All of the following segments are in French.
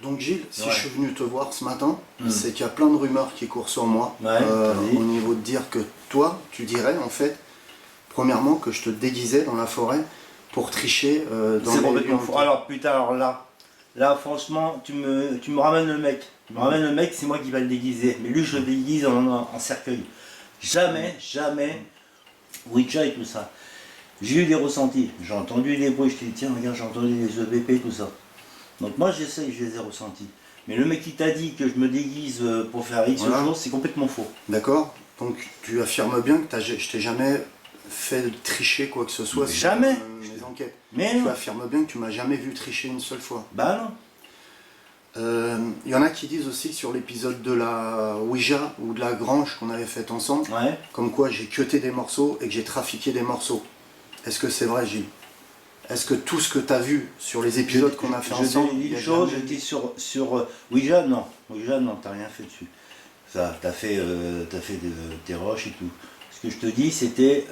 Donc Gilles, si Ouais. je suis venu te voir ce matin, c'est qu'il y a plein de rumeurs qui courent sur moi, Ouais, vas-y. au niveau de dire que toi, tu dirais en fait, premièrement que je te déguisais dans la forêt pour tricher dans C'est les complètement lieux faux. hantés. Alors putain, alors là franchement, tu me ramènes le mec. Tu me ramènes le mec, c'est moi qui va le déguiser. Mais lui, je le déguise en cercueil. Jamais, Ouija et tout ça. J'ai eu des ressentis. J'ai entendu des bruits, je t'ai dit, tiens, regarde, j'ai entendu des EVP, tout ça. Donc moi, j'essaie, je les ai ressentis. Mais le mec qui t'a dit que je me déguise pour faire X Voilà. choses, c'est complètement faux. D'accord? Donc tu affirmes bien que je t'ai jamais fait tricher quoi que ce soit sur Jamais. mes enquêtes. Mais Tu non. affirmes bien que tu m'as jamais vu tricher une seule fois. Bah non. Il y en a qui disent aussi que sur l'épisode de la Ouija ou de la grange qu'on avait faite ensemble, Ouais. comme quoi j'ai cuté des morceaux et que j'ai trafiqué des morceaux. Est-ce que c'est vrai, Gilles? Est-ce que tout ce que tu as vu sur les épisodes qu'on a fait Je ensemble, t'ai dit il y une a chose, jamais- j'étais sur Ouija, non. Ouija, non, t'as rien fait dessus. Ça, t'as fait tes roches et tout. Ce que je te dis, c'était,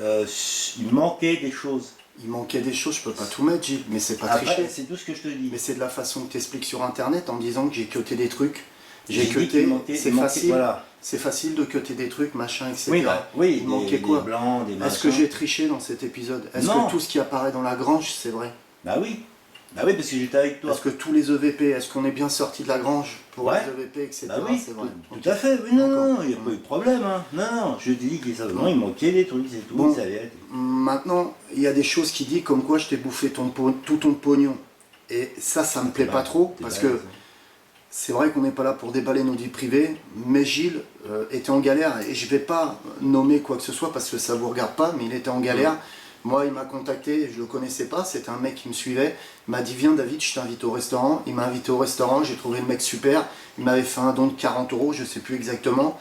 il manquait des choses. il manquait des choses, je peux pas tout mettre, Gilles, mais c'est pas Après, tricher. c'est tout ce que je te dis. Mais c'est de la façon que tu expliques sur internet en disant que j'ai cuté des trucs. J'ai J'ai dit cuté, qu'il manquait- c'est il manquait- facile, voilà. c'est facile de cuter des trucs, machin, etc. Oui, bah, oui, il manquait quoi? des blancs, des Est-ce que machins. j'ai triché dans cet épisode? Est-ce Non. que tout ce qui apparaît dans la grange, c'est vrai? Bah oui. Bah oui, parce que j'étais avec toi. Est-ce que tous les EVP, est-ce qu'on est bien sorti de la grange pour Ouais. les EVP, etc. Bah oui, c'est vrai. tout à fait. Oui, non, D'accord. non, il n'y a pas eu de problème. Hein. Non, je te dis qu'il simplement, il manquait des trucs, c'est tout. Bon. Ça allait être- Maintenant, il y a des choses qui disent comme quoi je t'ai bouffé tout ton pognon. Et ça me plaît pas trop, T'es parce balèze, que hein. c'est vrai qu'on n'est pas là pour déballer nos vies privées, mais Gilles était en galère, et je vais pas nommer quoi que ce soit parce que ça vous regarde pas, mais il était en galère. Moi, il m'a contacté, je le connaissais pas, c'était un mec qui me suivait. Il m'a dit, viens David, je t'invite au restaurant. Il m'a invité au restaurant, j'ai trouvé le mec super. Il m'avait fait un don de 40 euros, je sais plus exactement.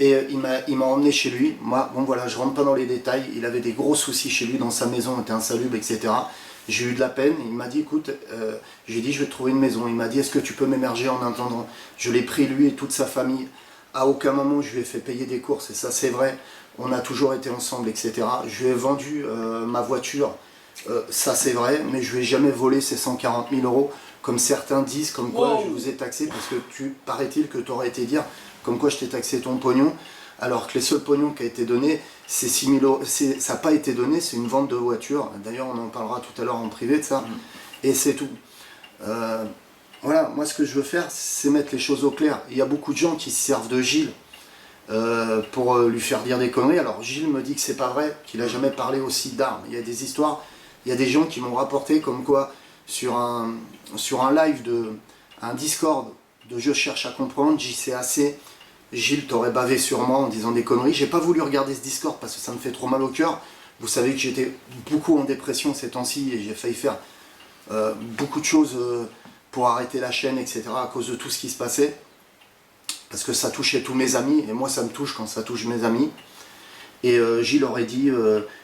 Et il m'a emmené chez lui. Moi, bon voilà, je rentre pas dans les détails. Il avait des gros soucis chez lui, dans sa maison, était insalubre, etc. J'ai eu de la peine. Il m'a dit, écoute, j'ai dit, je vais te trouver une maison. Il m'a dit, est-ce que tu peux m'héberger en attendant? Je l'ai pris, lui et toute sa famille. À aucun moment, je lui ai fait payer des courses, et ça, c'est vrai. On a toujours été ensemble, etc. Je lui ai vendu ma voiture, ça, c'est vrai, mais je lui ai jamais volé ces 140 000 euros, comme certains disent, comme quoi Wow. je vous ai taxé, parce que paraît-il que tu aurais été dire, comme quoi je t'ai taxé ton pognon, alors que les seuls pognons qui a été donné, c'est 6 000 euros. Ça n'a pas été donné, c'est une vente de voiture. D'ailleurs, on en parlera tout à l'heure en privé de ça. Et c'est tout. Voilà, moi ce que je veux faire, c'est mettre les choses au clair. Il y a beaucoup de gens qui se servent de Gilles pour lui faire dire des conneries. Alors Gilles me dit que c'est pas vrai, qu'il a jamais parlé aussi d'armes. Il y a des histoires, il y a des gens qui m'ont rapporté comme quoi sur un live un Discord de Je cherche à comprendre, JCAC, Gilles t'aurait bavé sur moi en disant des conneries. J'ai pas voulu regarder ce Discord parce que ça me fait trop mal au cœur. Vous savez que j'étais beaucoup en dépression ces temps-ci et j'ai failli faire beaucoup de choses pour arrêter la chaîne, etc. à cause de tout ce qui se passait. Parce que ça touchait tous mes amis, et moi ça me touche quand ça touche mes amis. Et Gilles aurait dit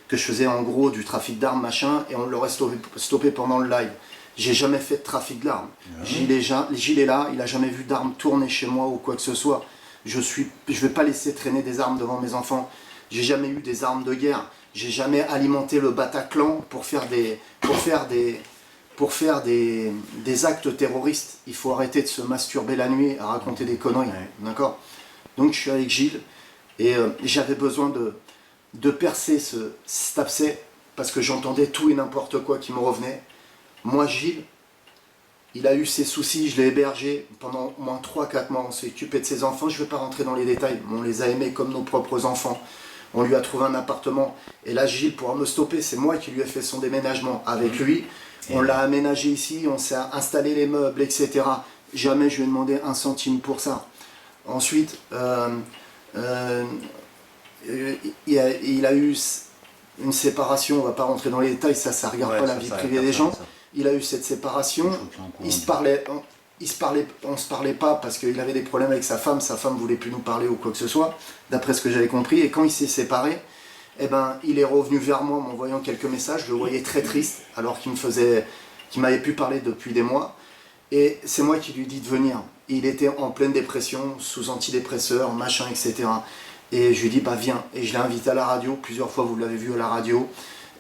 que je faisais en gros du trafic d'armes, machin, et on l'aurait stoppé pendant le live. J'ai jamais fait de trafic d'armes. Gilles est là, il a jamais vu d'armes tourner chez moi ou quoi que ce soit. Je vais pas laisser traîner des armes devant mes enfants. J'ai jamais eu des armes de guerre. J'ai jamais alimenté le Bataclan pour faire des actes terroristes. Il faut arrêter de se masturber la nuit à raconter des conneries. Ouais. D'accord? Donc je suis avec Gilles et j'avais besoin de percer cet abcès parce que j'entendais tout et n'importe quoi qui me revenait. Moi, Gilles, il a eu ses soucis, je l'ai hébergé pendant au moins 3-4 mois. On s'est occupé de ses enfants, je ne vais pas rentrer dans les détails, mais on les a aimés comme nos propres enfants. On lui a trouvé un appartement. Et là, Gilles pourra me stopper. C'est moi qui lui ai fait son déménagement avec lui. On l'a aménagé ici, on s'est installé les meubles, etc. Jamais je lui ai demandé un centime pour ça. Ensuite, il a eu une séparation, on ne va pas rentrer dans les détails, ça ne regarde Ouais, pas la ça, vie ça privée regarde des pas, gens. ça. Il a eu cette séparation, Je crois qu'il est en courant. on se parlait pas parce qu'il avait des problèmes avec sa femme voulait plus nous parler ou quoi que ce soit, d'après ce que j'avais compris, et quand il s'est séparé, eh ben, il est revenu vers moi en m'envoyant quelques messages, je le voyais très triste, alors qu'il m'avait pu parler depuis des mois, et c'est moi qui lui dis de venir. Il était en pleine dépression, sous antidépresseurs, machin, etc. Et je lui dis, bah viens, et je l'ai invité à la radio, plusieurs fois vous l'avez vu à la radio,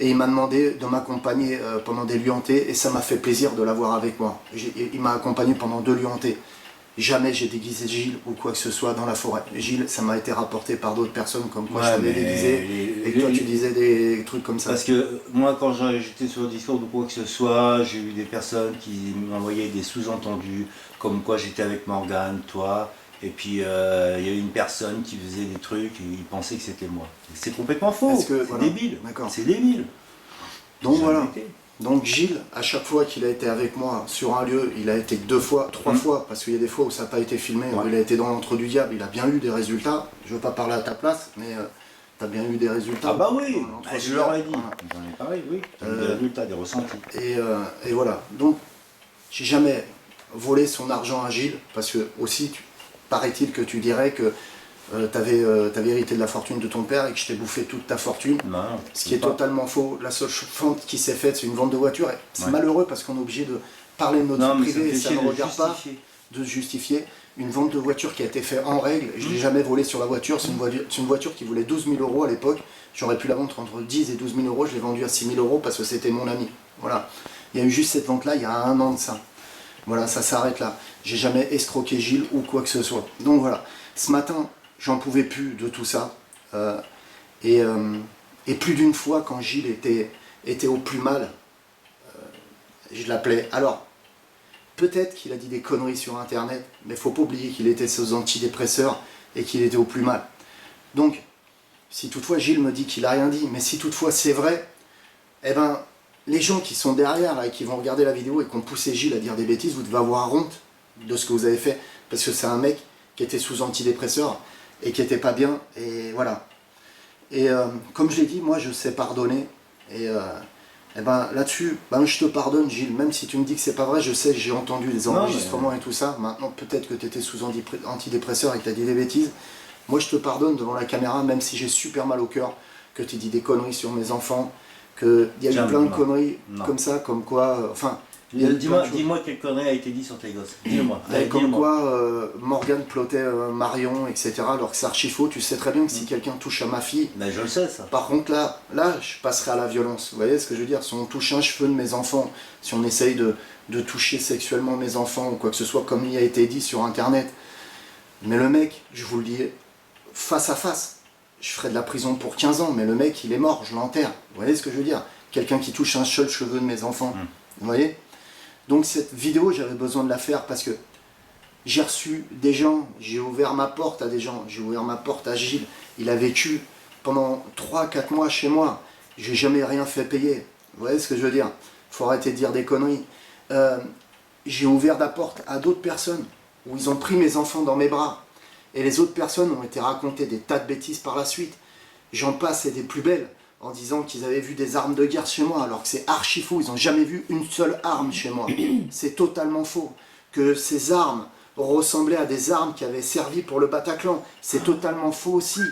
et il m'a demandé de m'accompagner pendant des nuits hantées, et ça m'a fait plaisir de l'avoir avec moi. Il m'a accompagné pendant 2 nuits hantées. Jamais j'ai déguisé Gilles ou quoi que ce soit dans la forêt. Gilles, ça m'a été rapporté par d'autres personnes comme quoi je t'avais déguisé, et que toi tu disais des trucs comme ça. Parce que moi, quand j'étais sur le Discord ou quoi que ce soit, j'ai eu des personnes qui m'envoyaient des sous-entendus, comme quoi j'étais avec Morgane, toi, et puis il y a eu une personne qui faisait des trucs et ils pensaient que c'était moi. C'est complètement faux, c'est voilà, débile, d'accord. c'est débile. Donc voilà. Donc Gilles, à chaque fois qu'il a été avec moi sur un lieu, il a été 2 fois, 3 fois, parce qu'il y a des fois où ça n'a pas été filmé, où il a été dans l'antre du diable, il a bien eu des résultats. Je ne veux pas parler à ta place, mais tu as bien eu des résultats. Ah bah oui, je leur ai dit. Voilà. J'en ai parlé, oui. Des résultats, des ressentis. Et voilà. Donc, j'ai jamais volé son argent à Gilles, parce que aussi, paraît-il que tu dirais que t'avais hérité de la fortune de ton père et que je t'ai bouffé toute ta fortune. Non, ce qui est totalement faux. La seule vente qui s'est faite, c'est une vente de voiture. C'est malheureux parce qu'on est obligé de parler de notre vie privée et ça ne regarde pas de justifier une vente de voiture qui a été faite en règle. Je ne l'ai jamais volé sur la voiture. C'est une voiture qui voulait 12 000 € à l'époque. J'aurais pu la vendre entre 10 et 12 000 €. Je l'ai vendue à 6 000 € parce que c'était mon ami. Voilà. Il y a eu juste cette vente-là il y a 1 an de ça. Voilà, ça s'arrête là. J'ai jamais escroqué Gilles ou quoi que ce soit. Donc voilà. Ce matin, j'en pouvais plus de tout ça. Et plus d'une fois, quand Gilles était au plus mal, je l'appelais. Alors, peut-être qu'il a dit des conneries sur Internet, mais il ne faut pas oublier qu'il était sous antidépresseurs et qu'il était au plus mal. Donc, si toutefois Gilles me dit qu'il n'a rien dit, mais si toutefois c'est vrai, eh ben, les gens qui sont derrière là, et qui vont regarder la vidéo et qui ont poussé Gilles à dire des bêtises, vous devez avoir honte de ce que vous avez fait, parce que c'est un mec qui était sous antidépresseurs et qui était pas bien, et voilà. Et comme je l'ai dit, moi je sais pardonner, et ben là-dessus, ben, je te pardonne Gilles, même si tu me dis que c'est pas vrai, je sais que j'ai entendu les enregistrements et tout ça, maintenant peut-être que tu étais sous antidépresseur et que tu as dit des bêtises, moi je te pardonne devant la caméra, même si j'ai super mal au cœur, que tu dis des conneries sur mes enfants, qu'il y a eu plein de conneries comme ça, comme quoi, enfin... Dis-moi quelle connerie a été dit sur tes gosses. Dis-moi. Comme quoi Morgane plotait Marion, etc. Alors que c'est archi faux. Tu sais très bien que si quelqu'un touche à ma fille... Mais je le sais ça. Par contre là, je passerai à la violence. Vous voyez ce que je veux dire? Si on touche un cheveu de mes enfants, si on essaye de toucher sexuellement mes enfants ou quoi que ce soit, comme il a été dit sur Internet. Mais le mec, je vous le dis, face à face, je ferai de la prison pour 15 ans, mais le mec, il est mort, je l'enterre. Vous voyez ce que je veux dire? Quelqu'un qui touche un seul cheveu de mes enfants. Vous voyez? Donc cette vidéo, j'avais besoin de la faire parce que j'ai reçu des gens, j'ai ouvert ma porte à des gens, j'ai ouvert ma porte à Gilles. Il a vécu pendant 3-4 mois chez moi. J'ai jamais rien fait payer. Vous voyez ce que je veux dire? Faut arrêter de dire des conneries. J'ai ouvert la porte à d'autres personnes où ils ont pris mes enfants dans mes bras. Et les autres personnes ont été racontées des tas de bêtises par la suite. J'en passe et des plus belles, en disant qu'ils avaient vu des armes de guerre chez moi, alors que c'est archi faux, ils n'ont jamais vu une seule arme chez moi. C'est totalement faux. Que ces armes ressemblaient à des armes qui avaient servi pour le Bataclan, c'est totalement faux aussi.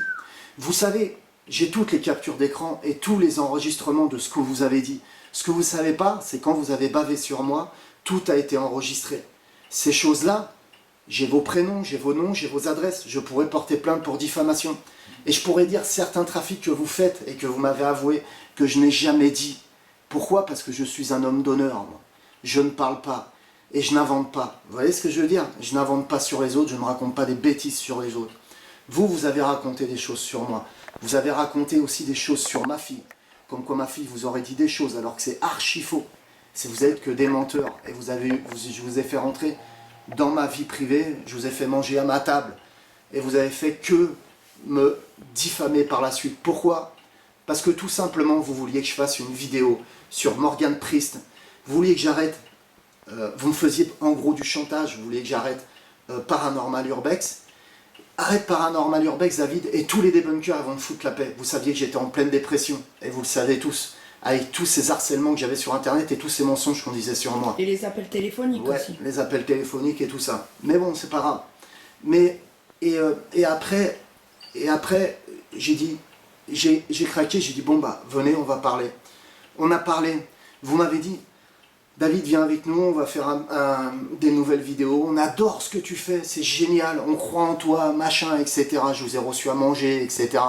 Vous savez, j'ai toutes les captures d'écran et tous les enregistrements de ce que vous avez dit. Ce que vous ne savez pas, c'est quand vous avez bavé sur moi, tout a été enregistré. Ces choses-là, j'ai vos prénoms, j'ai vos noms, j'ai vos adresses, je pourrais porter plainte pour diffamation. Et je pourrais dire certains trafics que vous faites et que vous m'avez avoué que je n'ai jamais dit. Pourquoi? Parce que je suis un homme d'honneur, moi. Je ne parle pas et je n'invente pas. Vous voyez ce que je veux dire? Je n'invente pas sur les autres, je ne raconte pas des bêtises sur les autres. Vous avez raconté des choses sur moi. Vous avez raconté aussi des choses sur ma fille. Comme quoi ma fille vous aurait dit des choses alors que c'est archi faux. Si vous êtes que des menteurs et je vous ai fait rentrer dans ma vie privée, je vous ai fait manger à ma table et vous avez fait que me diffamer par la suite. Pourquoi? Parce que tout simplement vous vouliez que je fasse une vidéo sur Morgane Priest, vous vouliez que j'arrête, vous me faisiez en gros du chantage, vous vouliez que j'arrête Paranormal Urbex. Arrête Paranormal Urbex, David, et tous les débunkers vont me foutre la paix. Vous saviez que j'étais en pleine dépression, et vous le savez tous, avec tous ces harcèlements que j'avais sur Internet et tous ces mensonges qu'on disait sur moi. Et les appels téléphoniques aussi. Les appels téléphoniques et tout ça. Mais bon, c'est pas grave. Mais, et après, j'ai dit, j'ai craqué, j'ai dit, bon bah, venez, on va parler. On a parlé, vous m'avez dit, David, viens avec nous, on va faire des nouvelles vidéos, on adore ce que tu fais, c'est génial, on croit en toi, machin, etc. Je vous ai reçu à manger, etc.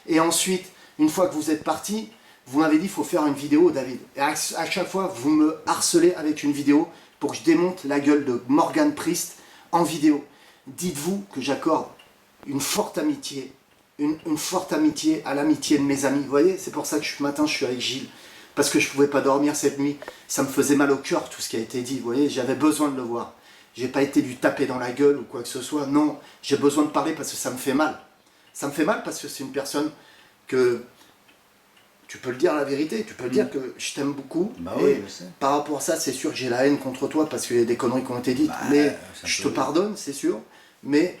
Et ensuite, une fois que vous êtes parti, vous m'avez dit il faut faire une vidéo, David. Et à chaque fois, vous me harcelez avec une vidéo pour que je démonte la gueule de Morgan Priest en vidéo. Dites-vous que j'accorde une forte amitié, une forte amitié à l'amitié de mes amis. Vous voyez, c'est pour ça que ce matin, je suis avec Gilles. Parce que je ne pouvais pas dormir cette nuit. Ça me faisait mal au cœur, tout ce qui a été dit. Vous voyez, j'avais besoin de le voir. J'ai pas été lui taper dans la gueule ou quoi que ce soit. Non, j'ai besoin de parler parce que ça me fait mal. Ça me fait mal parce que c'est une personne que... Tu peux le dire la vérité, tu peux le dire que je t'aime beaucoup. Bah et oui, je sais. par rapport à ça, c'est sûr que j'ai la haine contre toi parce qu'il y a des conneries qui ont été dites. Bah, mais je te pardonne, c'est sûr. Mais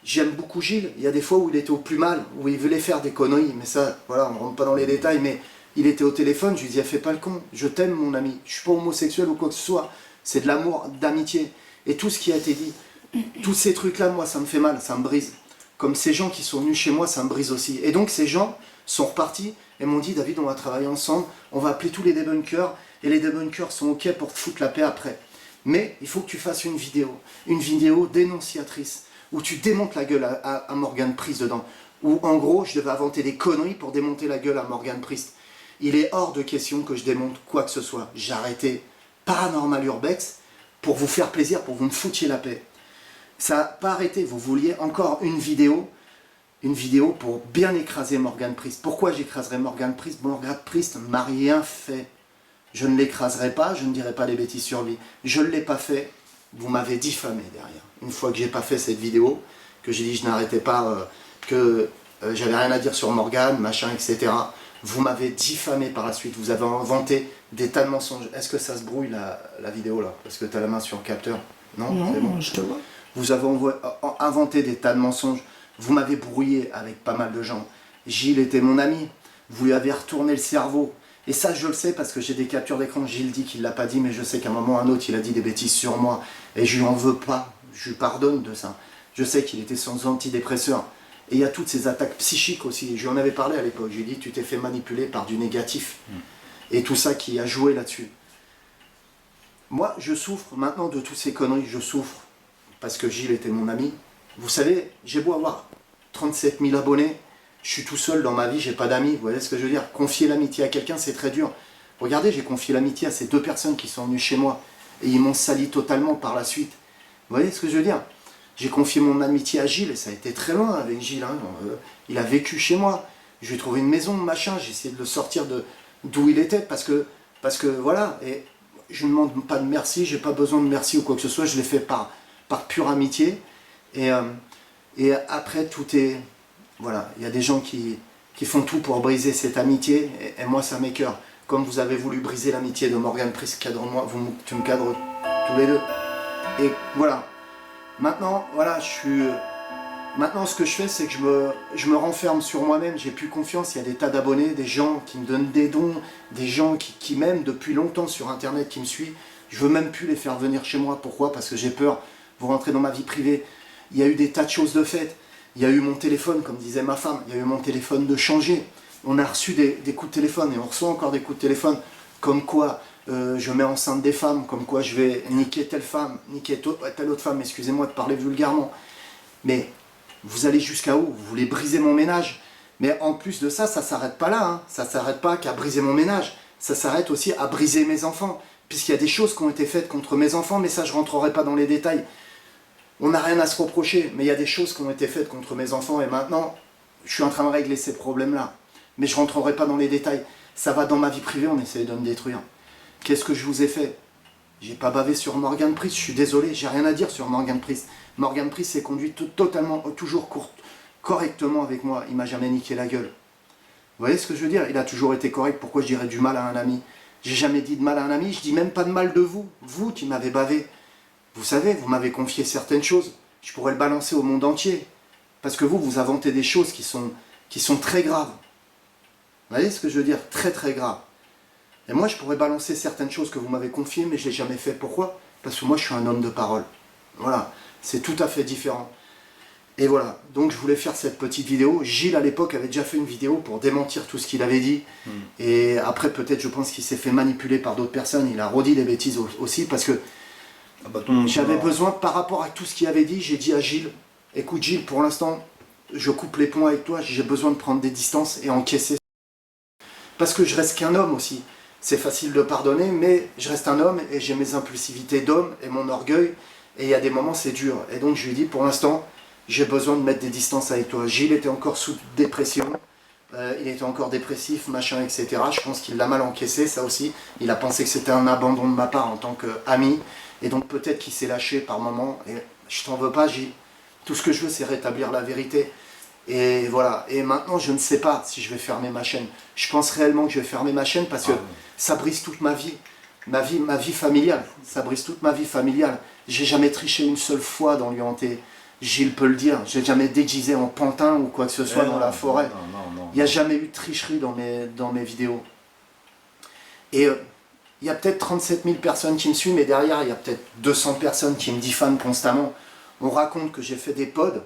j'aime beaucoup Gilles. Il y a des fois où il était au plus mal, où il voulait faire des conneries. Mais ça, voilà, on ne rentre pas dans les détails. Mais il était au téléphone, je lui disais, fais pas le con. Je t'aime, mon ami. Je suis pas homosexuel ou quoi que ce soit. C'est de l'amour, d'amitié. Et tout ce qui a été dit, tous ces trucs-là, moi, ça me fait mal, ça me brise. Comme ces gens qui sont venus chez moi, ça me brise aussi. Et donc, ces gens sont repartis et m'ont dit, David, on va travailler ensemble, on va appeler tous les débunkers, et les débunkers sont OK pour te foutre la paix après. Mais il faut que tu fasses une vidéo dénonciatrice, où tu démontes la gueule à Morgan Priest dedans. Où, en gros, je devais inventer des conneries pour démonter la gueule à Morgan Priest. Il est hors de question que je démonte quoi que ce soit. J'ai arrêté Paranormal Urbex pour vous faire plaisir, pour que vous me foutiez la paix. Ça n'a pas arrêté, vous vouliez encore une vidéo pour bien écraser Morgan Priest. Pourquoi j'écraserais Morgan Priest? Morgan Priest m'a rien fait. Je ne l'écraserai pas, je ne dirai pas des bêtises sur lui. Je ne l'ai pas fait, vous m'avez diffamé derrière. Une fois que j'ai pas fait cette vidéo, que j'ai dit je n'arrêtais pas, que j'avais rien à dire sur Morgan, machin, etc. Vous m'avez diffamé par la suite, vous avez inventé des tas de mensonges. Est-ce que ça se brouille la vidéo là? Parce que tu as la main sur le capteur. Non, Non, c'est bon. je te vois. Vous avez inventé des tas de mensonges. Vous m'avez brouillé avec pas mal de gens. Gilles était mon ami. Vous lui avez retourné le cerveau. Et ça, je le sais parce que j'ai des captures d'écran. Gilles dit qu'il ne l'a pas dit, mais je sais qu'à un moment ou à un autre, il a dit des bêtises sur moi. Et je lui en veux pas. Je lui pardonne de ça. Je sais qu'il était sans antidépresseur. Et il y a toutes ces attaques psychiques aussi. Je lui en avais parlé à l'époque. Je lui ai dit, tu t'es fait manipuler par du négatif. Et tout ça qui a joué là-dessus. Moi, je souffre maintenant de toutes ces conneries. Je souffre parce que Gilles était mon ami. Vous savez, j'ai beau avoir 37 000 abonnés, je suis tout seul dans ma vie, j'ai pas d'amis, vous voyez ce que je veux dire? Confier l'amitié à quelqu'un, c'est très dur. Regardez, j'ai confié l'amitié à ces deux personnes qui sont venues chez moi, et ils m'ont sali totalement par la suite. Vous voyez ce que je veux dire? J'ai confié mon amitié à Gilles, et ça a été très loin avec Gilles. Hein. Il a vécu chez moi, je lui ai trouvé une maison, machin, j'ai essayé de le sortir d'où il était, parce que voilà, et je ne demande pas de merci, j'ai pas besoin de merci ou quoi que ce soit, je l'ai fait par pure amitié. Et après, tout est... Voilà, il y a des gens qui font tout pour briser cette amitié, et moi, ça m'écœure. Comme vous avez voulu briser l'amitié de Morgan Priest, cadre-moi, tu me cadres tous les deux. Et voilà. Maintenant, voilà, Maintenant, ce que je fais, c'est que je me renferme sur moi-même, j'ai plus confiance, il y a des tas d'abonnés, des gens qui me donnent des dons, des gens qui m'aiment depuis longtemps sur Internet, qui me suivent. Je veux même plus les faire venir chez moi. Pourquoi? Parce que j'ai peur. Vous rentrez dans ma vie privée. Il y a eu des tas de choses de faites. Il y a eu mon téléphone, comme disait ma femme, il y a eu mon téléphone de changer. On a reçu des coups de téléphone et on reçoit encore des coups de téléphone. Comme quoi je mets enceinte des femmes, comme quoi je vais niquer telle femme, niquer telle autre femme, excusez-moi de parler vulgairement. Mais vous allez jusqu'à où? Vous voulez briser mon ménage? Mais en plus de ça, ça ne s'arrête pas là. Hein. Ça ne s'arrête pas qu'à briser mon ménage. Ça s'arrête aussi à briser mes enfants. Puisqu'il y a des choses qui ont été faites contre mes enfants, mais ça je ne rentrerai pas dans les détails. On n'a rien à se reprocher, mais il y a des choses qui ont été faites contre mes enfants, et maintenant, je suis en train de régler ces problèmes-là. Mais je ne rentrerai pas dans les détails. Ça va dans ma vie privée, on essaie de me détruire. Qu'est-ce que je vous ai fait? J'ai pas bavé sur Morgan Priest, je suis désolé, j'ai rien à dire sur Morgan Priest. Morgan Priest s'est conduit totalement, toujours correctement avec moi, il m'a jamais niqué la gueule. Vous voyez ce que je veux dire? Il a toujours été correct, pourquoi je dirais du mal à un ami? J'ai jamais dit de mal à un ami, je dis même pas de mal de vous, vous qui m'avez bavé. Vous savez, vous m'avez confié certaines choses, je pourrais le balancer au monde entier. Parce que vous inventez des choses qui sont très graves. Vous voyez ce que je veux dire? Très très graves. Et moi, je pourrais balancer certaines choses que vous m'avez confiées, mais je ne l'ai jamais fait. Pourquoi? Parce que moi, je suis un homme de parole. Voilà, c'est tout à fait différent. Et voilà, donc je voulais faire cette petite vidéo. Gilles, à l'époque, avait déjà fait une vidéo pour démentir tout ce qu'il avait dit. Et après, peut-être, je pense qu'il s'est fait manipuler par d'autres personnes. Il a redit des bêtises aussi, parce que j'avais besoin, par rapport à tout ce qu'il avait dit, j'ai dit à Gilles, écoute Gilles, pour l'instant, je coupe les ponts avec toi, j'ai besoin de prendre des distances et encaisser. Parce que je reste qu'un homme aussi. C'est facile de pardonner, mais je reste un homme et j'ai mes impulsivités d'homme et mon orgueil. Et il y a des moments, c'est dur. Et donc je lui dis, pour l'instant, j'ai besoin de mettre des distances avec toi. Gilles était encore sous dépression. Il était encore dépressif, machin, etc. Je pense qu'il l'a mal encaissé, ça aussi. Il a pensé que c'était un abandon de ma part en tant qu'ami. Et donc peut-être qu'il s'est lâché par moments. Et je t'en veux pas, Gilles. Tout ce que je veux, c'est rétablir la vérité. Et voilà. Et maintenant, je ne sais pas si je vais fermer ma chaîne. Je pense réellement que je vais fermer ma chaîne parce que ça brise toute ma vie. Ma vie familiale. Ça brise toute ma vie familiale. J'ai jamais triché une seule fois dans l'UNT. Gilles peut le dire. J'ai jamais déguisé en pantin ou quoi que ce soit dans la forêt. Il n'y a jamais eu de tricherie dans mes vidéos. Et il y a peut-être 37 000 personnes qui me suivent, mais derrière, il y a peut-être 200 personnes qui me diffament constamment. On raconte que j'ai fait des pods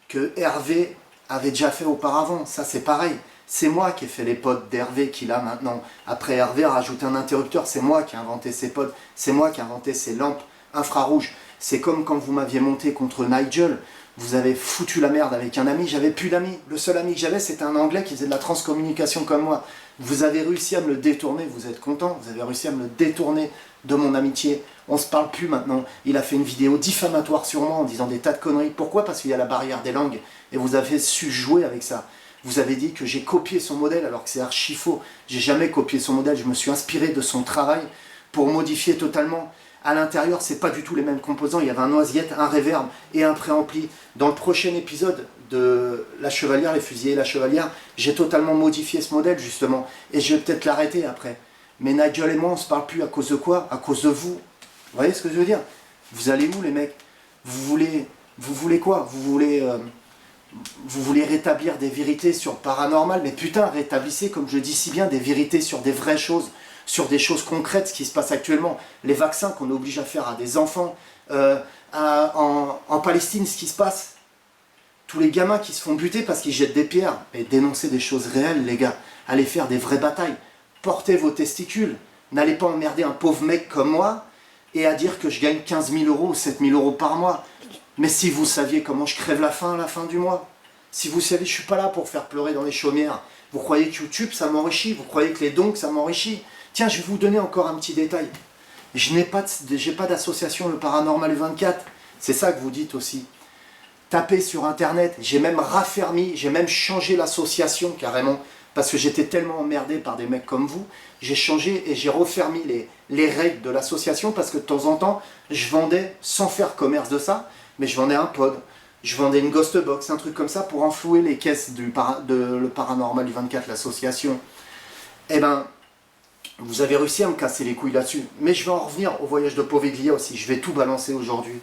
que Hervé avait déjà fait auparavant. Ça, c'est pareil. C'est moi qui ai fait les pods d'Hervé qu'il a maintenant. Après, Hervé a rajouté un interrupteur. C'est moi qui ai inventé ces pods. C'est moi qui ai inventé ces lampes infrarouges. C'est comme quand vous m'aviez monté contre Nigel. Vous avez foutu la merde avec un ami. J'avais plus d'amis. Le seul ami que j'avais, c'était un Anglais qui faisait de la transcommunication comme moi. Vous avez réussi à me le détourner. Vous êtes content. Vous avez réussi à me le détourner de mon amitié. On se parle plus maintenant. Il a fait une vidéo diffamatoire sur moi en disant des tas de conneries. Pourquoi? Parce qu'il y a la barrière des langues. Et vous avez su jouer avec ça. Vous avez dit que j'ai copié son modèle alors que c'est archi faux. J'ai jamais copié son modèle. Je me suis inspiré de son travail pour modifier totalement. À l'intérieur, c'est pas du tout les mêmes composants. Il y avait un noisette, un reverb et un préampli. Dans le prochain épisode de La Chevalière, les fusillés et la Chevalière, j'ai totalement modifié ce modèle justement. Et je vais peut-être l'arrêter après. Mais Nigel et moi, on se parle plus à cause de quoi? À cause de vous. Vous voyez ce que je veux dire? Vous allez où les mecs? Vous voulez quoi? Vous voulez rétablir des vérités sur le paranormal? Mais putain, rétablissez, comme je dis si bien, des vérités sur des vraies choses. Sur des choses concrètes, ce qui se passe actuellement, les vaccins qu'on oblige à faire à des enfants, en Palestine, ce qui se passe, tous les gamins qui se font buter parce qu'ils jettent des pierres, et dénoncez des choses réelles, les gars, allez faire des vraies batailles, portez vos testicules, n'allez pas emmerder un pauvre mec comme moi, et à dire que je gagne 15 000 euros ou 7 000 euros par mois. Mais si vous saviez comment je crève la faim à la fin du mois, si vous savez, je ne suis pas là pour faire pleurer dans les chaumières, vous croyez que YouTube ça m'enrichit, vous croyez que les dons ça m'enrichit. Tiens, je vais vous donner encore un petit détail. Je n'ai pas d'association Le Paranormal 24. C'est ça que vous dites aussi. Tapez sur Internet. J'ai même raffermi, j'ai même changé l'association carrément. Parce que j'étais tellement emmerdé par des mecs comme vous. J'ai changé et j'ai refermi les règles de l'association. Parce que de temps en temps, je vendais, sans faire commerce de ça, mais je vendais un pod. Je vendais une ghost box, un truc comme ça pour enflouer les caisses de Le Paranormal 24, l'association. Eh ben... vous avez réussi à me casser les couilles là-dessus. Mais je vais en revenir au voyage de Poveglia aussi. Je vais tout balancer aujourd'hui.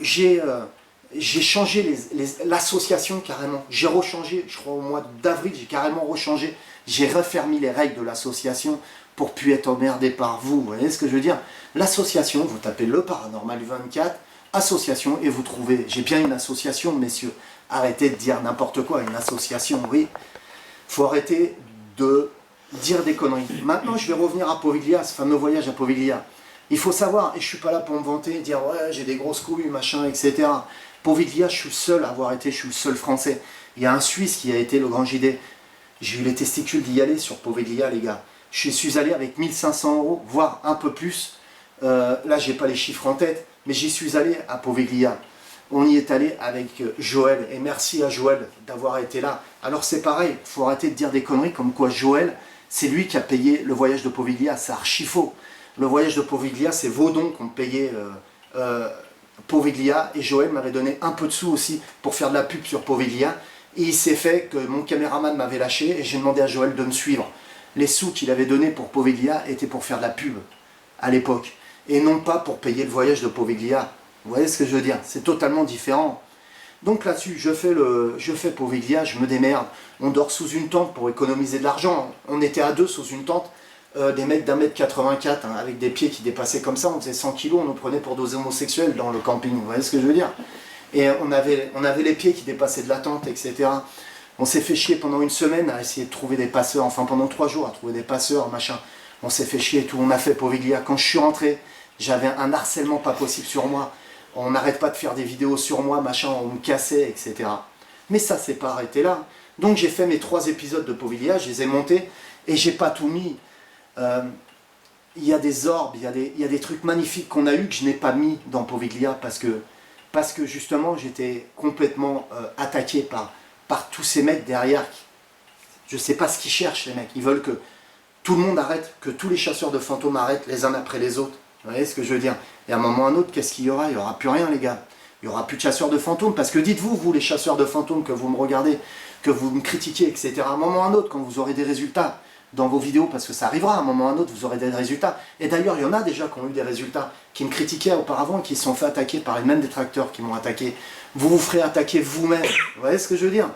J'ai changé l'association carrément. J'ai rechangé, je crois au mois d'avril, j'ai carrément rechangé. J'ai refermé les règles de l'association pour plus être emmerdé par vous. Vous voyez ce que je veux dire? L'association, vous tapez Le Paranormal 24, association, et vous trouvez. J'ai bien une association, messieurs. Arrêtez de dire n'importe quoi. Une association, oui. Faut arrêter de dire des conneries. Maintenant, je vais revenir à Poveglia, ce fameux voyage à Poveglia. Il faut savoir, et je suis pas là pour me vanter, dire ouais, j'ai des grosses couilles, machin, etc. Poveglia, je suis le seul à avoir été, je suis le seul français. Il y a un Suisse qui a été le grand JD. J'ai eu les testicules d'y aller sur Poveglia, les gars. Je suis allé avec 1500 euros, voire un peu plus. Là, j'ai pas les chiffres en tête, mais j'y suis allé à Poveglia. On y est allé avec Joël, et merci à Joël d'avoir été là. Alors c'est pareil, il faut arrêter de dire des conneries comme quoi Joël, c'est lui qui a payé le voyage de Poveglia, c'est archi faux. Le voyage de Poveglia, c'est vos dons qui ont payé Poveglia, et Joël m'avait donné un peu de sous aussi pour faire de la pub sur Poveglia, et il s'est fait que mon caméraman m'avait lâché, et j'ai demandé à Joël de me suivre. Les sous qu'il avait donnés pour Poveglia étaient pour faire de la pub, à l'époque, et non pas pour payer le voyage de Poveglia. Vous voyez ce que je veux dire? C'est totalement différent. Donc là-dessus, je fais Poveglia, je me démerde. On dort sous une tente pour économiser de l'argent. On était à deux sous une tente, des mecs d'1m84, hein, avec des pieds qui dépassaient comme ça. On faisait 100 kilos, on nous prenait pour des homosexuels dans le camping. Vous voyez ce que je veux dire? Et on avait les pieds qui dépassaient de la tente, etc. On s'est fait chier pendant une semaine à essayer de trouver des passeurs, enfin pendant 3 jours à trouver des passeurs, machin. On s'est fait chier et tout, on a fait Poveglia. Quand je suis rentré, j'avais un harcèlement pas possible sur moi. On n'arrête pas de faire des vidéos sur moi, machin, on me cassait, etc. Mais ça s'est pas arrêté là. Donc j'ai fait mes 3 épisodes de Poviglia, je les ai montés, et j'ai pas tout mis. Il y a des orbes, il y a des trucs magnifiques qu'on a eu que je n'ai pas mis dans Poviglia, parce que justement j'étais complètement attaqué par tous ces mecs derrière. Je sais pas ce qu'ils cherchent, les mecs. Ils veulent que tout le monde arrête, que tous les chasseurs de fantômes arrêtent les uns après les autres. Vous voyez ce que je veux dire? Et à un moment ou à un autre, qu'est-ce qu'il y aura? Il n'y aura plus rien, les gars. Il n'y aura plus de chasseurs de fantômes. Parce que dites-vous, vous, les chasseurs de fantômes, que vous me regardez, que vous me critiquez, etc., à un moment ou à un autre, quand vous aurez des résultats dans vos vidéos, parce que ça arrivera, à un moment ou à un autre, vous aurez des résultats. Et d'ailleurs, il y en a déjà qui ont eu des résultats, qui me critiquaient auparavant, qui se sont fait attaquer par les mêmes détracteurs qui m'ont attaqué. Vous vous ferez attaquer vous-même. Vous voyez ce que je veux dire?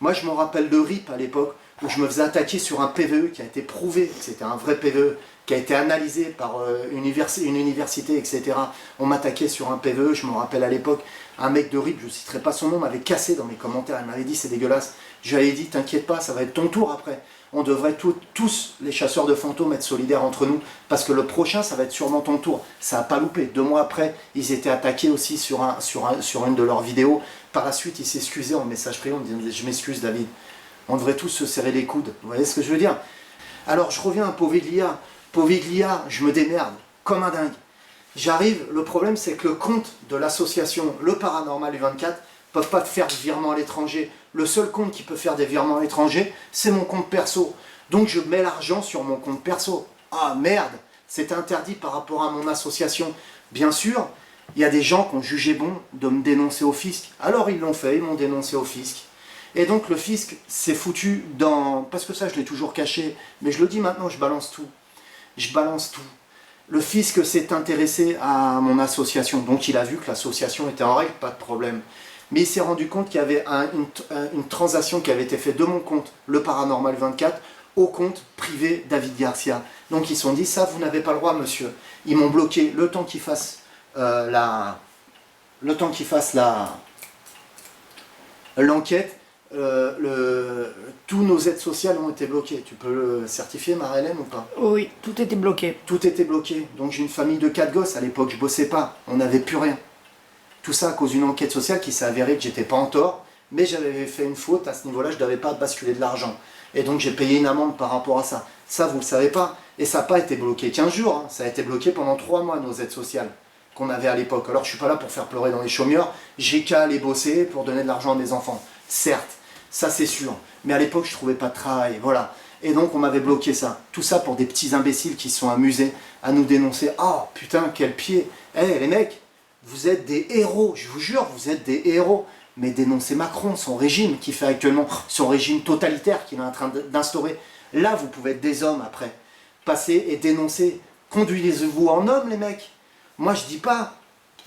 Moi, je me rappelle de RIP à l'époque, où je me faisais attaquer sur un PVE qui a été prouvé, que c'était un vrai PVE, qui a été analysé par une université, etc. On m'attaquait sur un PVE, je me rappelle à l'époque, un mec de RIP, je ne citerai pas son nom, m'avait cassé dans mes commentaires, il m'avait dit c'est dégueulasse. Je lui avais dit t'inquiète pas, ça va être ton tour après. On devrait tous, les chasseurs de fantômes, être solidaires entre nous, parce que le prochain, ça va être sûrement ton tour. Ça n'a pas loupé. 2 mois après, ils étaient attaqués aussi sur une de leurs vidéos. Par la suite, ils s'excusaient en message privé, en disant je m'excuse David. On devrait tous se serrer les coudes. Vous voyez ce que je veux dire? Alors, je reviens à Poviglia. Poviglia, je me démerde comme un dingue. J'arrive, le problème c'est que le compte de l'association Le Paranormal U24 ne peuvent pas faire de virement à l'étranger. Le seul compte qui peut faire des virements à l'étranger, c'est mon compte perso. Donc je mets l'argent sur mon compte perso. Ah merde, c'est interdit par rapport à mon association. Bien sûr, il y a des gens qui ont jugé bon de me dénoncer au fisc. Alors ils l'ont fait, ils m'ont dénoncé au fisc. Et donc le fisc s'est foutu dans... Parce que ça je l'ai toujours caché, mais je le dis maintenant, je balance tout. Je balance tout. Le fisc s'est intéressé à mon association, donc il a vu que l'association était en règle, pas de problème. Mais il s'est rendu compte qu'il y avait une transaction qui avait été faite de mon compte, le Paranormal 24, au compte privé David Garcia. Donc ils se sont dit, ça vous n'avez pas le droit monsieur. Ils m'ont bloqué le temps qu'ils fassent l'enquête. Tous nos aides sociales ont été bloquées. Tu peux le certifier, Marie-Hélène, ou pas? Oui, tout était bloqué. Tout était bloqué. Donc j'ai une famille de 4 gosses. À l'époque, je bossais pas. On n'avait plus rien. Tout ça à cause d'une enquête sociale qui s'est avérée que j'étais pas en tort, mais j'avais fait une faute. À ce niveau-là, je ne devais pas basculer de l'argent. Et donc j'ai payé une amende par rapport à ça. Ça, vous ne le savez pas. Et ça n'a pas été bloqué 15 jours. Hein. Ça a été bloqué pendant 3 mois, nos aides sociales qu'on avait à l'époque. Alors je ne suis pas là pour faire pleurer dans les chaumières. J'ai qu'à aller bosser pour donner de l'argent à mes enfants. Certes. Ça c'est sûr, mais à l'époque je ne trouvais pas de travail, voilà. Et donc on m'avait bloqué ça. Tout ça pour des petits imbéciles qui se sont amusés à nous dénoncer. Oh putain, quel pied. Eh les mecs, vous êtes des héros, je vous jure, vous êtes des héros. Mais dénoncez Macron, son régime qui fait actuellement, son régime totalitaire qu'il est en train d'instaurer. Là vous pouvez être des hommes après. Passer et dénoncer. Conduisez-vous en homme les mecs. Moi je dis pas.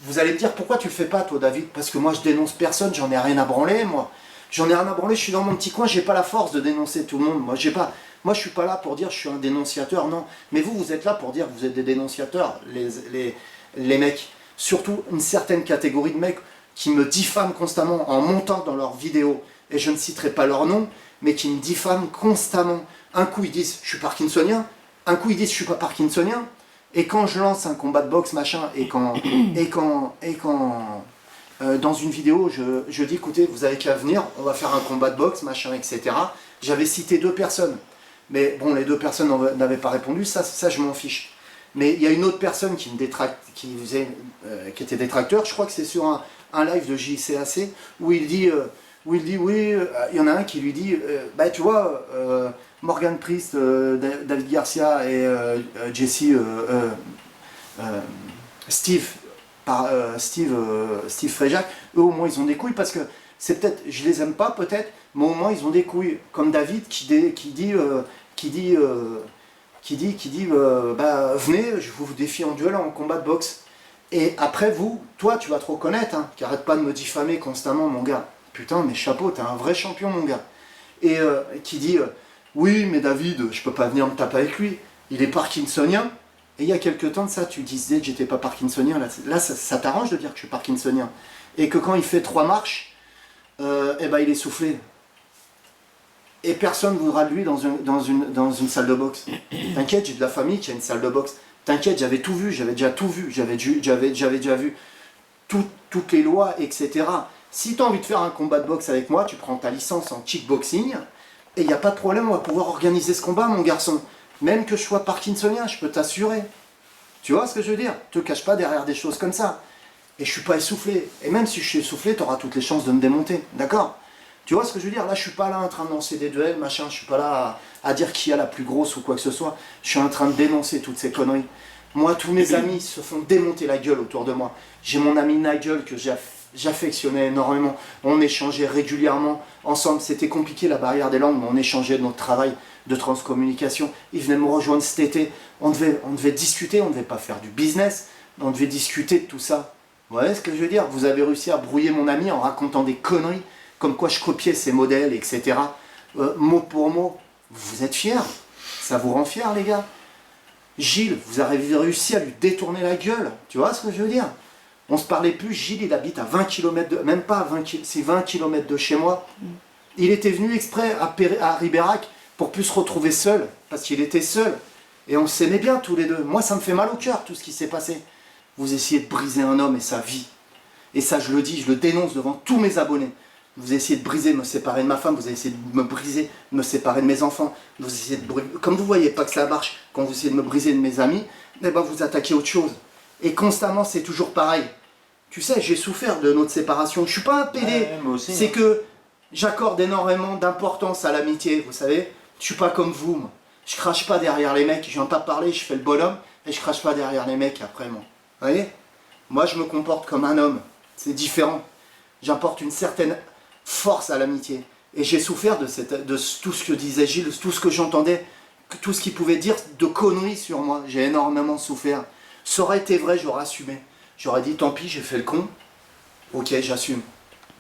Vous allez me dire pourquoi tu le fais pas toi David? Parce que moi je dénonce personne, j'en ai rien à branler moi. J'en ai rien à branler, je suis dans mon petit coin, j'ai pas la force de dénoncer tout le monde. Moi, je suis pas là pour dire je suis un dénonciateur, non. Mais vous êtes là pour dire que vous êtes des dénonciateurs, les mecs. Surtout une certaine catégorie de mecs qui me diffament constamment en montant dans leurs vidéos. Et je ne citerai pas leur nom, mais qui me diffament constamment. Un coup ils disent je suis parkinsonien, un coup ils disent je suis pas parkinsonien. Et quand je lance un combat de boxe, machin, dans une vidéo, je dis, écoutez, vous avez qu'à venir, on va faire un combat de boxe, machin, etc. J'avais cité 2 personnes. Mais bon, les 2 personnes n'avaient pas répondu, ça je m'en fiche. Mais il y a une autre personne qui me détracte, qui était détracteur, je crois que c'est sur un live de JCAC, où il dit, oui, il y en a un qui lui dit, bah tu vois, Morgan Priest, David Garcia et Steve Fréjac, eux au moins ils ont des couilles parce que c'est peut-être, je les aime pas peut-être, mais au moins ils ont des couilles. Comme David qui dit bah venez, je vous défie en duel, en combat de boxe. Et après toi tu vas te reconnaître, hein, qui arrête pas de me diffamer constamment mon gars. Putain mais chapeau, t'es un vrai champion mon gars. Et qui dit oui mais David, je peux pas venir me taper avec lui, il est parkinsonien. Et il y a quelques temps de ça, tu disais que j'étais pas parkinsonien, là ça t'arrange de dire que je suis parkinsonien. Et que quand il fait 3 marches, eh ben il est soufflé. Et personne ne voudra de lui dans une salle de boxe. T'inquiète, j'ai de la famille qui a une salle de boxe. T'inquiète, j'avais tout vu, j'avais déjà tout vu, j'avais déjà vu toutes les lois, etc. Si tu as envie de faire un combat de boxe avec moi, tu prends ta licence en kickboxing, et il n'y a pas de problème, on va pouvoir organiser ce combat, mon garçon. Même que je sois parkinsonien, je peux t'assurer. Tu vois ce que je veux dire? Te cache pas derrière des choses comme ça. Et je suis pas essoufflé. Et même si je suis essoufflé, tu auras toutes les chances de me démonter. D'accord? Tu vois ce que je veux dire? Là, je suis pas là en train de lancer des duels, machin. Je suis pas là à dire qui a la plus grosse ou quoi que ce soit. Je suis en train de dénoncer toutes ces conneries. Moi, tous mes amis se font démonter la gueule autour de moi. J'ai mon ami Nigel que j'affectionnais énormément. On échangeait régulièrement ensemble. C'était compliqué la barrière des langues, mais on échangeait de notre travail de transcommunication. Il venait me rejoindre cet été. On devait discuter, on ne devait pas faire du business, mais on devait discuter de tout ça. Vous voyez ce que je veux dire? Vous avez réussi à brouiller mon ami en racontant des conneries, comme quoi je copiais ses modèles, etc. Mot pour mot. Vous êtes fiers? Ça vous rend fiers, les gars? Gilles, vous avez réussi à lui détourner la gueule. Tu vois ce que je veux dire? On se parlait plus. Gilles, il habite à 20 km de... Même pas 20 km, c'est 20 km de chez moi. Il était venu exprès à Ribérac pour plus se retrouver seul, parce qu'il était seul. Et on s'aimait bien tous les deux. Moi, ça me fait mal au cœur, tout ce qui s'est passé. Vous essayez de briser un homme et sa vie. Et ça, je le dis, je le dénonce devant tous mes abonnés. Vous essayez de briser, de me séparer de ma femme, vous essayez de me briser, de me séparer de mes enfants. Vous essayez de briser... Comme vous voyez pas que ça marche, quand vous essayez de me briser de mes amis, eh ben vous attaquez autre chose. Et constamment, c'est toujours pareil. Tu sais, j'ai souffert de notre séparation. Je suis pas un pédé. Moi aussi, C'est que j'accorde énormément d'importance à l'amitié, vous savez. Je suis pas comme vous, moi. Je crache pas derrière les mecs, je viens pas parler, je fais le bonhomme, et je crache pas derrière les mecs après, moi. Vous voyez? Moi, je me comporte comme un homme. C'est différent. J'apporte une certaine force à l'amitié. Et j'ai souffert de tout ce que disait Gilles, tout ce que j'entendais, tout ce qu'il pouvait dire de conneries sur moi. J'ai énormément souffert. Ça aurait été vrai, j'aurais assumé. J'aurais dit, tant pis, j'ai fait le con. Ok, j'assume.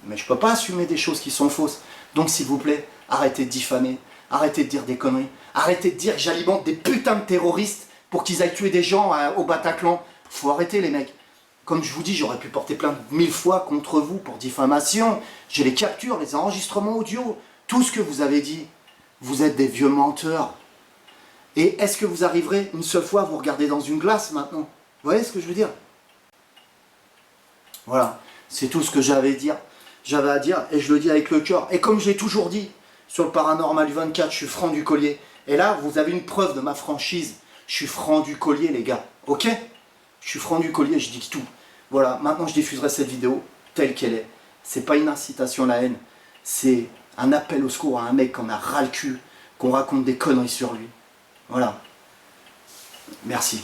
Mais je peux pas assumer des choses qui sont fausses. Donc, s'il vous plaît, arrêtez de diffamer. Arrêtez de dire des conneries. Arrêtez de dire que j'alimente des putains de terroristes pour qu'ils aillent tuer des gens au Bataclan. Faut arrêter, les mecs. Comme je vous dis, j'aurais pu porter plainte 1000 fois contre vous pour diffamation. J'ai les captures, les enregistrements audio. Tout ce que vous avez dit. Vous êtes des vieux menteurs. Et est-ce que vous arriverez une seule fois à vous regarder dans une glace maintenant? Vous voyez ce que je veux dire? Voilà. C'est tout ce que j'avais à dire. Et je le dis avec le cœur. Et comme j'ai toujours dit, sur le Paranormal 24, je suis franc du collier. Et là, vous avez une preuve de ma franchise. Je suis franc du collier, les gars. Ok? Je suis franc du collier, je dis tout. Voilà, maintenant je diffuserai cette vidéo telle qu'elle est. C'est pas une incitation à la haine. C'est un appel au secours à un mec qu'on a ras le cul, qu'on raconte des conneries sur lui. Voilà. Merci.